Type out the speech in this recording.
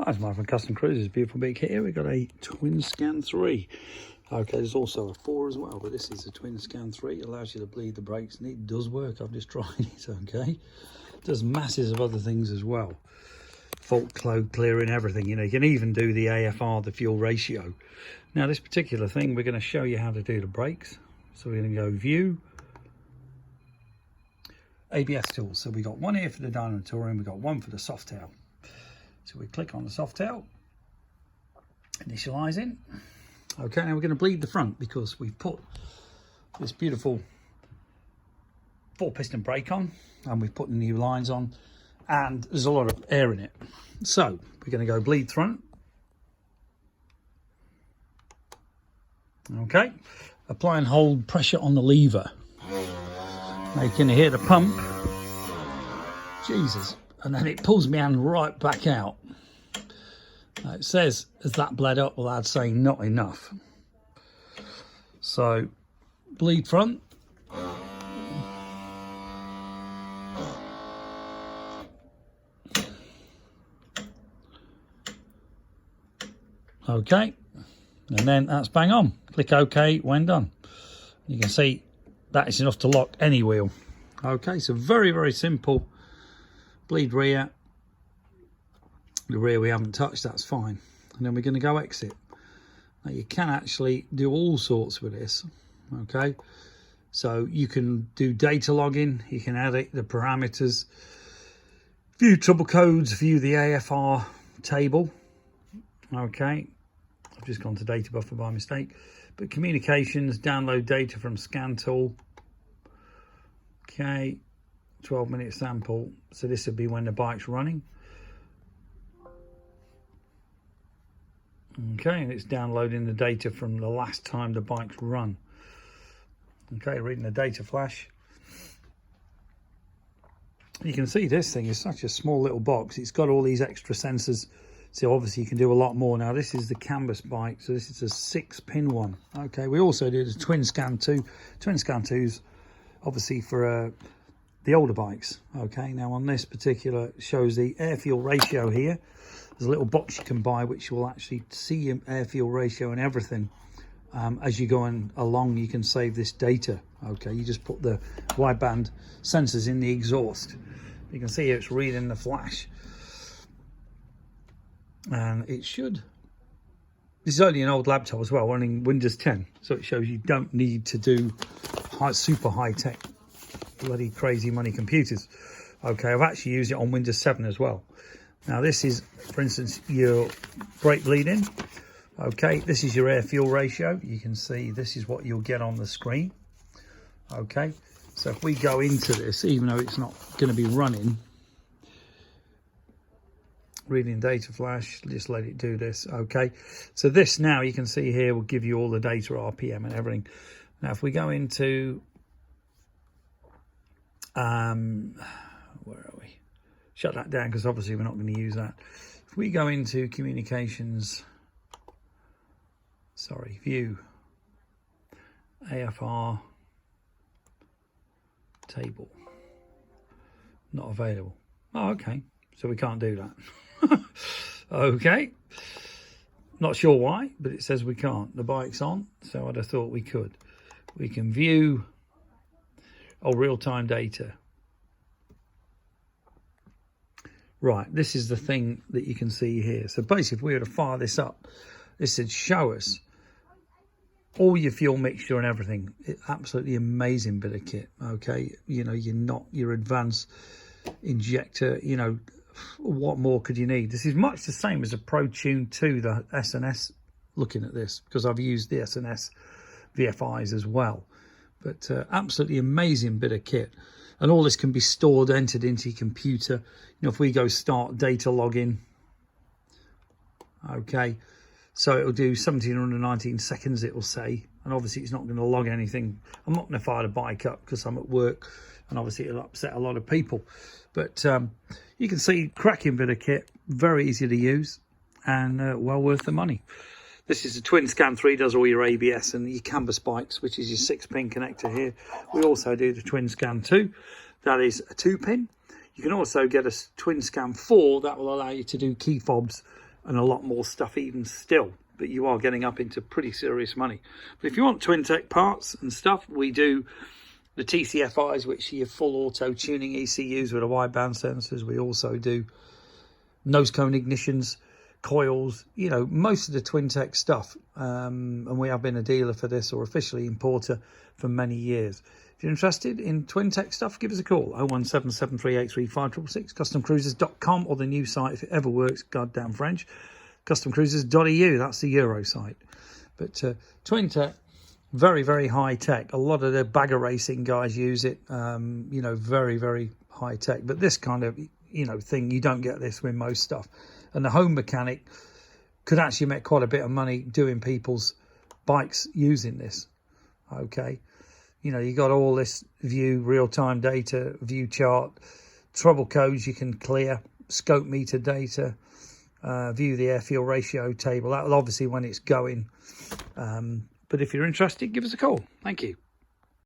Hi, it's Mike from Custom Cruisers. Beautiful big kit here. We've got a Twin Scan 3. Okay, there's also a 4 as well, but this is a Twin Scan 3. It allows you to bleed the brakes, and it does work. I've just tried it, okay? It does masses of other things as well. Fault code clearing, everything. You know, you can even do the AFR, the fuel ratio. Now, this particular thing, we're going to show you how to do the brakes. So we're going to go View, ABS tools. So we got one here for the Dyno Touring, we've got one for the Softail. So we click on the Softail, initializing. Okay, now we're going to bleed the front because we've put this beautiful 4-piston brake on and we've put the new lines on and there's a lot of air in it. So we're going to go bleed front. Okay, apply and hold pressure on the lever. Now you can hear the pump. Jesus. And then it pulls my hand right back out. Now it says, has that bled up? Well, I'd say not enough. So, bleed front. Okay. And then that's bang on. Click OK when done. You can see that is enough to lock any wheel. Okay, so very, very simple. Bleed rear. The rear we haven't touched, that's fine. And then we're going to go exit. Now you can actually do all sorts with this. Okay, so you can do data logging, you can edit the parameters, view trouble codes, view the AFR table. Okay, I've just gone to data buffer by mistake. But communications, download data from scan tool. Okay, 12-minute sample. So this would be when the bike's running. Okay, and it's downloading the data from the last time the bike's run. Okay, reading the data flash. You can see this thing is such a small little box. It's got all these extra sensors. So obviously you can do a lot more. Now this is the Canbus bike, so this is a 6-pin one. Okay, we also do the Twin Scan 2. Twin Scan 2's obviously for the older bikes. Okay, now on this particular shows the air fuel ratio here. There's a little box you can buy which will actually see your air fuel ratio and everything. As you go along, you can save this data. Okay, you just put the wideband sensors in the exhaust. You can see here it's reading the flash. And it should. This is only an old laptop as well, running Windows 10. So it shows you don't need to do super high-tech, bloody crazy money computers. Okay, I've actually used it on Windows 7 as well. Now this is, for instance, your brake bleeding. Okay, this is your air fuel ratio. You can see this is what you'll get on the screen. Okay, so if we go into this, even though it's not going to be running, reading data flash, just let it do this. Okay, so this now you can see here will give you all the data, RPM and everything. Now if we go into where are we? Shut that down because obviously we're not going to use that. If we go into communications, sorry, view, AFR table, not available. Oh, okay, so we can't do that. Okay, not sure why, but it says we can't. The bike's on, so I'd have thought we could. We can view real-time data. Right, this is the thing that you can see here. So basically, if we were to fire this up, this would show us all your fuel mixture and everything. Absolutely amazing bit of kit. Okay, you know, your advanced injector. You know, what more could you need? This is much the same as a Pro Tune 2, the S&S. Looking at this, because I've used the S&S VFIs as well. But absolutely amazing bit of kit. And all this can be stored, entered into your computer. You know, if we go start data login, okay, so it'll do 1719 seconds, it will say. And obviously it's not going to log anything. I'm not going to fire the bike up because I'm at work, and obviously it'll upset a lot of people. But you can see, cracking bit of kit, very easy to use, and well worth the money. This is the Twin Scan 3, does all your ABS and your Canbus bikes, which is your 6-pin connector here. We also do the Twin Scan 2, that is a 2-pin. You can also get a Twin Scan 4 that will allow you to do key fobs and a lot more stuff even still. But you are getting up into pretty serious money. But if you want twin tech parts and stuff, we do the TCFIs, which are your full auto tuning ECUs with a wideband sensors. We also do nose cone ignitions, coils, you know, most of the twin tech stuff. And we have been a dealer for this, or officially importer, for many years. If you're interested in twin tech stuff, give us a call. 01773835666, customcruisers.com, or the new site, if it ever works, goddamn French, customcruisers.eu. That's the Euro site. But twin tech, very, very high tech. A lot of the bagger racing guys use it, you know, very, very high tech. But this kind of, you know, thing, you don't get this with most stuff. And the home mechanic could actually make quite a bit of money doing people's bikes using this. Okay, you know, you got all this view, real-time data, view chart, trouble codes you can clear, scope meter data, view the air fuel ratio table. That'll obviously when it's going. But if you're interested, give us a call. Thank you.